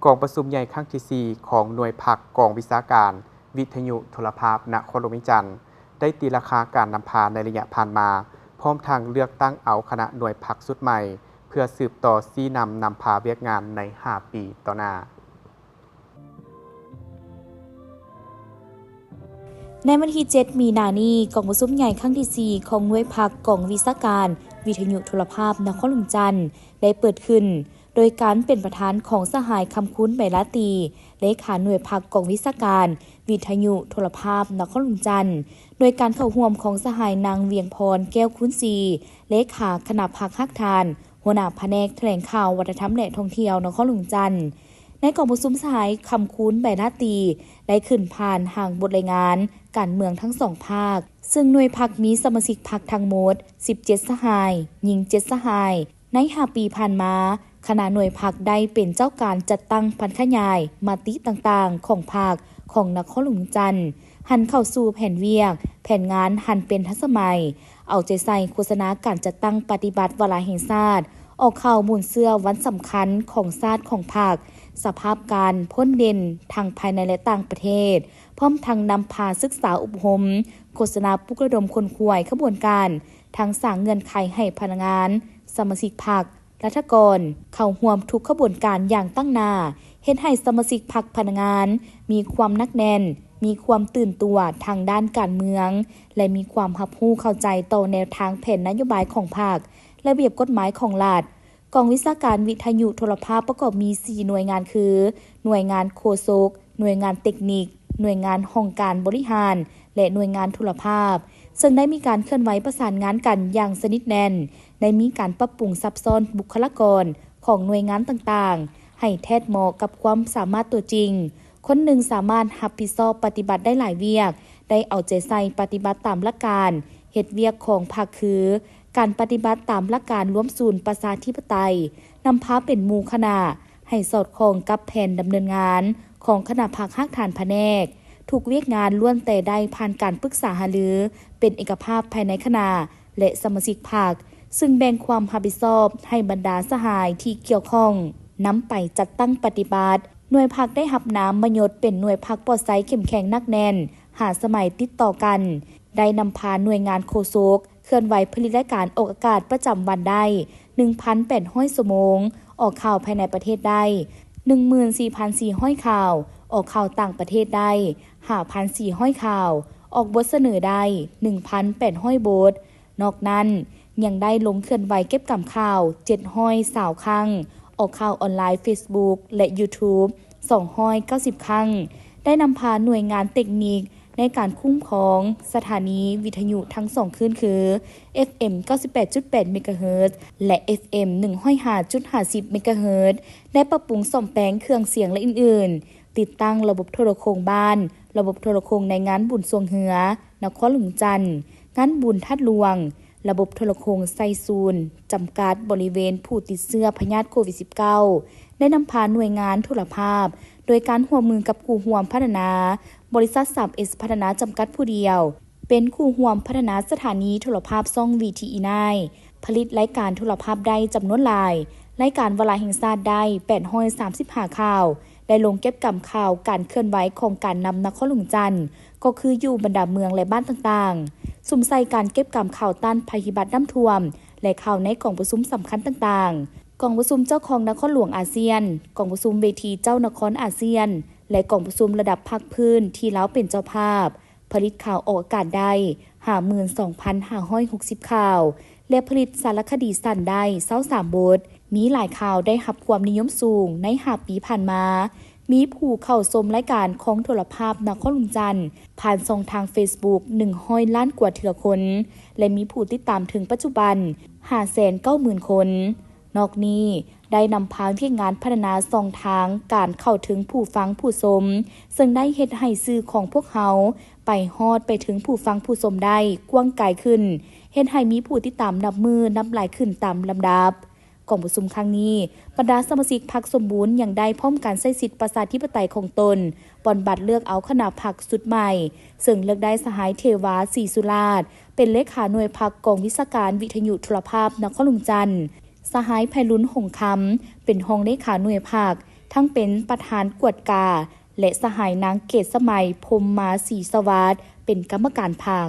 กองประชุมใหญ่ครั้งที่ 4 ของหน่วยพักกองวิชาการวิทยุโทรภาพนครหลวงวิจันทร์ได้ตีราคาการนำพาในระยะผ่านมาพร้อมทางเลือกตั้งเอาคณะหน่วยพักสุดใหม่เพื่อสืบต่อซี้นำพาเวียกงานใน 5 ปีต่อหน้าในวันที่ 7 มีนาคมนี้กองประชุมใหญ่ครั้งที่ 4 ของหน่วยพักกองวิชาการวิทยุโทรภาพนครหลวงจันทร์ได้เปิดขึ้นโดยการเป็นประธานของสหายคำคุ้นใบลาตีเลขาหน่วยพักกองวิชาการวิทยุโทรภาพนครหลวงจันทร์โดยการเข้าร่วมของสหายนางเวียงพรแก้วคุ้นศรีเลขาคณะพักฮักทานหัวหน้าแผนกแถลงข่าววัฒนธรรมและท่องเที่ยวนครหลวงจันทร์ในกองประชุมสหายคำคุ้นใบลาตีได้ขึ้นผ่านห่างบทรายงานการเมืองทั้งสองภาคซึ่งหน่วยพักมีสมาชิกพักทั้งหมด17สหายหญิง7สหายใน5ปีผ่านมาคณะหน่วยพักได้เป็นเจ้าการจัดตั้งพันขยายมติต่างๆของภาคของนครหลวงจันทร์หันเข้าสู่แผนเวียกแผนงานหันเป็นทันสมัยเอาใจใส่โฆษณาการจัดตั้งปฏิบัติวาระแห่งชาติออกข่าวหมุนเสื้อวันสำคัญของชาติของภาคสภาพการพ้นเด่นทางภายในและต่างประเทศพร้อมทางนำพาศึกษาอบรมโฆษณาปลุกระดมคนขวายขบวนการทางสร้างเงื่อนไขให้พนักงานสมาชิกพรรครัฐกรเข้าร่วมทุกขบวนการอย่างตั้งหน้าเฮ็ดให้สมาชิกพรรคพนักงานมีความนักแน่นมีความตื่นตัวทางด้านการเมืองและมีความรับรู้เข้าใจต่อแนวทางแผนนโยบายของพรรคระเบียบกฎหมายของรัฐกองวิชาการวิทยุโทรภาพประกอบมี4หน่วยงานคือหน่วยงานโฆษกหน่วยงานเทคนิคหน่วยงานห้องการบริหารและหน่วยงานโทรภาพซึ่งได้มีการเคลื่อนไหวประสานงานกันอย่างสนิทแน่นได้มีการปรับปรุงซับซ้อนบุคลากรของหน่วยงานต่างๆให้แทดเหมาะกับความสามารถตัวจริงคนหนึ่งสามารถรับผิดชอบปฏิบัติได้หลายเวียกได้เอาใจใส่ปฏิบัติตามหลักการเฮ็ดเวียกของพรรคคือการปฏิบัติตามหลักการร่วมศูนย์ประชาธิปไตยนำพาเป็นหมู่คณะให้สอดคล้องกับแผนดำเนินงานของคณะพรรคฮักฐานแผนกทุกเวียกงานล้วนแต่ได้ผ่านการปรึกษาหารือเป็นเอกภาพภายในคณะและสมาชิกพรรคซึ่งแบ่งความรับผิดชอบให้บรรดาสหายที่เกี่ยวข้องนำไปจัดตั้งปฏิบัติหน่วยพรรคได้รับนามมยศเป็นหน่วยพรรคปลอดไซเข้มแข็งนักแน่นหาสมัยติดต่อกันได้นำพาหน่วยงานโฆษกเคลื่อนไหวผลิตรายการออกอากาศประจำวันได้ 1,800 ชั่วโมงออกข่าวภายในประเทศได้ 14,400 ข่าวออกข่าวต่างประเทศได้ 5,400 ข่าวออกบทเสนอได้ 1,800 บทนอกนั้นยังได้ลงเคลื่อนไหวเก็บกำข่าว700 สาวครั้งออกข่าวออนไลน์ Facebook และ YouTube 290 ครั้งได้นำพาหน่วยงานเทคนิคในการคุ้มครองสถานีวิทยุทั้ง2คลื่นคือ FM 98.8 เมกะเฮิรตซ์และ FM 105.50 เมกะเฮิรตซ์ได้ปรับปรุงซ่อมแปลงเครื่องเสียงและอื่นๆติดตั้งระบบโทรโข่งบ้านระบบโทรโข่งในงานบุญสวงเหือนครหลวงจันทร์งานบุญทัดหลวงระบบโทรโข่งไซซูนจำกัดบริเวณผู้ติดเชื้อพยาธิโควิด -19 ได้นำพาหน่วยงานโทรภาพโดยการร่วมมือกับคู่ร่วมพัฒนาบริษัท 3S พัฒนาจำกัดผู้เดียวเป็นคู่ร่วมพัฒนาสถานีโทรภาพซ่อง VTE9 ผลิตรายการโทรภาพได้จำนวนหลายรายการวาระแห่งชาติได้835ข่าวได้ลงเก็บกำข่าวการเคลื่อนไหวของการนำนครหลวงจันทร์ก็คืออยู่บรรดาเมืองและบ้านต่างๆสุ่มใส่การเก็บกำข่าวต้านภัยพิบัติน้ำท่วมและข่าวในกล่องประชุมสำคัญต่างๆกล่องประชุมเจ้าของนครหลวงอาเซียนกล่องประชุมเวทีเจ้านครอาเซียนและกล่องประชุมระดับภาคพื้นที่ลาวเป็นเจ้าภาพผลิตข่าวออกอากาศได้ 52,560 ข่าวและผลิตสารคดีสั้นได้23บทมีหลายข่าวได้รับความนิยมสูงใน5ปีผ่านมามีผู้เข้าชมรายการของโทรภาพนครหลวงจันทร์ผ่านช่องทาง Facebook 100 ล้านกว่าเทื่อคนและมีผู้ติดตามถึงปัจจุบัน 590,000 คนนอกนี้ได้นำพาเที่ยงงานพัฒนาช่องทางการเข้าถึงผู้ฟังผู้ชมซึ่งได้เฮ็ดให้สื่อของพวกเขาไปฮอดไปถึงผู้ฟังผู้ชมได้กว้างไกลขึ้นเฮ็ดให้มีผู้ติดตามนับมือนับหลายขึ้นตามลำดับกองประชุมครั้งนี้บรรดาสมาชิกพรรคสมบูรณ์ยังได้พร้อมการใช้สิทธิประชาธิปไตยของตนปอนบัตรเลือกเอาคณะพรรคสุดใหม่ซึ่งเลือกได้สหายเทวาศรีสุราษฎร์เป็นเลขาหน่วยพรรคกองวิชาการวิทยุโทรภาพนครหลวงจันทร์สหายไพลุนหงคำเป็นรองเลขาหน่วยพรรค ทั้งเป็นประธานกวดกาและสหายนางเกตสมัยพรหมมาศรีสวัสดิ์เป็นกรรมการภาค